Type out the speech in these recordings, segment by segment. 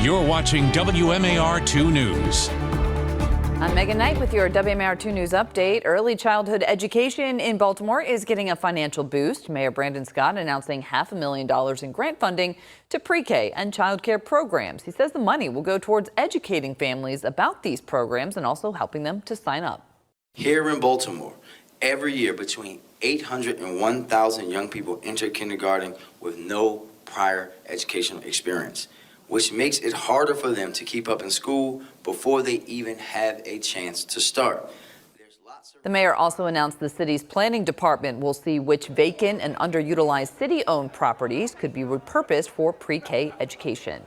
You're watching WMAR 2 News. I'm Megan Knight with your WMAR 2 News update. Early childhood education in Baltimore is getting a financial boost. Mayor Brandon Scott announcing $500,000 in grant funding to pre-K and child care programs. He says the money will go towards educating families about these programs and also helping them to sign up. Here in Baltimore, every year between 800 and 1,000 young people enter kindergarten with no prior educational experience, which makes it harder for them to keep up in school before they even have a chance to start. The mayor also announced the city's planning department will see which vacant and underutilized city-owned properties could be repurposed for pre-K education.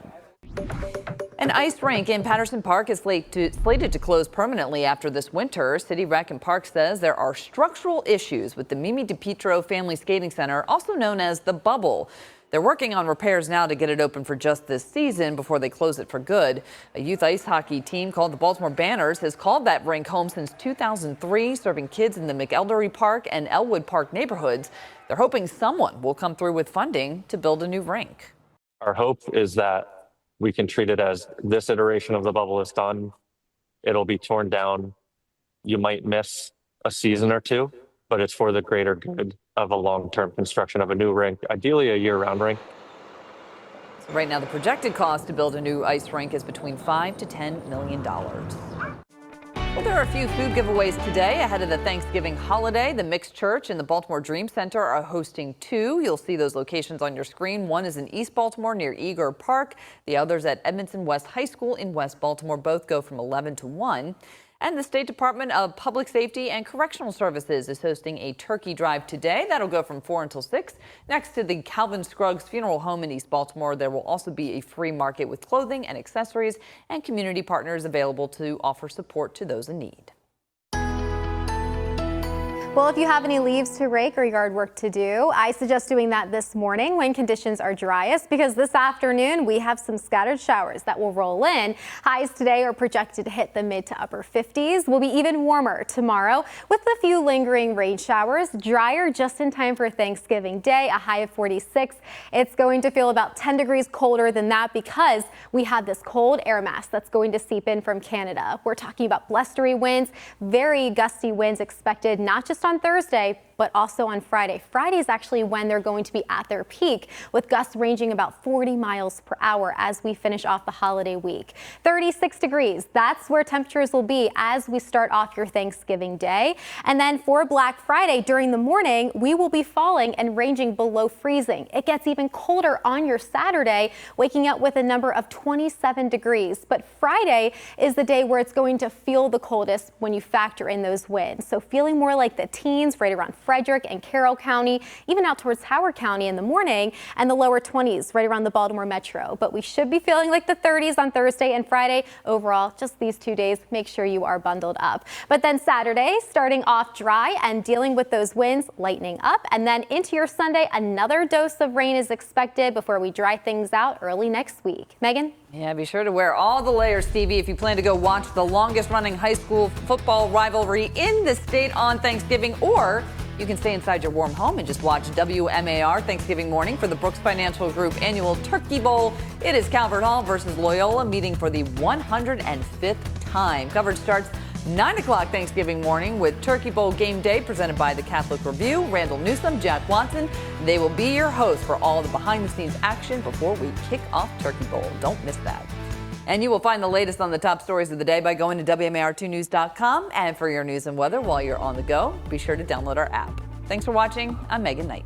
An ice rink in Patterson Park is slated to close permanently after this winter. City Rec and Park says there are structural issues with the Mimi DiPietro Family Skating Center, also known as the Bubble. They're working on repairs now to get it open for just this season before they close it for good. A youth ice hockey team called the Baltimore Banners has called that rink home since 2003, serving kids in the McElderry Park and Elwood Park neighborhoods. They're hoping someone will come through with funding to build a new rink. Our hope is that we can treat it as this iteration of the Bubble is done. It'll be torn down. You might miss a season or two, but it's for the greater good of a long-term construction of a new rink, ideally a year-round rink. So right now, the projected cost to build a new ice rink is between $5 to $10 million. Well, there are a few food giveaways today ahead of the Thanksgiving holiday. The Mixed Church and the Baltimore Dream Center are hosting two. You'll see those locations on your screen. One is in East Baltimore near Eager Park. The other's at Edmondson West High School in West Baltimore. Both go from 11 to 1. And the State Department of Public Safety and Correctional Services is hosting a turkey drive today. That'll go from 4 until 6. Next to the Calvin Scruggs Funeral Home in East Baltimore, there will also be a free market with clothing and accessories and community partners available to offer support to those in need. Well, if you have any leaves to rake or yard work to do, I suggest doing that this morning when conditions are driest, because this afternoon we have some scattered showers that will roll in. Highs today are projected to hit the mid to upper 50s. Will be even warmer tomorrow with a few lingering rain showers. Drier just in time for Thanksgiving Day, a high of 46. It's going to feel about 10 degrees colder than that because we have this cold air mass that's going to seep in from Canada. We're talking about blustery winds, very gusty winds expected, not just on Thursday, but also on Friday. Friday is actually when they're going to be at their peak, with gusts ranging about 40 miles per hour as we finish off the holiday week. 36 degrees, that's where temperatures will be as we start off your Thanksgiving Day. And then for Black Friday during the morning, we will be falling and ranging below freezing. It gets even colder on your Saturday, waking up with a number of 27 degrees. But Friday is the day where it's going to feel the coldest when you factor in those winds. So feeling more like the teens right around Frederick and Carroll County, even out towards Howard County in the morning, and the lower 20s right around the Baltimore Metro. But we should be feeling like the 30s on Thursday and Friday. Overall, just these 2 days, make sure you are bundled up. But then Saturday, starting off dry and dealing with those winds lightening up. And then into your Sunday, another dose of rain is expected before we dry things out early next week. Megan? Yeah, be sure to wear all the layers, Stevie, if you plan to go watch the longest running high school football rivalry in the state on Thanksgiving, or you can stay inside your warm home and just watch WMAR Thanksgiving morning for the Brooks Financial Group annual Turkey Bowl. It is Calvert Hall versus Loyola meeting for the 105th time. Coverage starts 9 o'clock Thanksgiving morning with Turkey Bowl game day presented by the Catholic Review. Randall Newsom, Jack Watson, they will be your hosts for all the behind-the-scenes action before we kick off Turkey Bowl. Don't miss that. And you will find the latest on the top stories of the day by going to WMAR2news.com. And for your news and weather while you're on the go, be sure to download our app. Thanks for watching. I'm Megan Knight.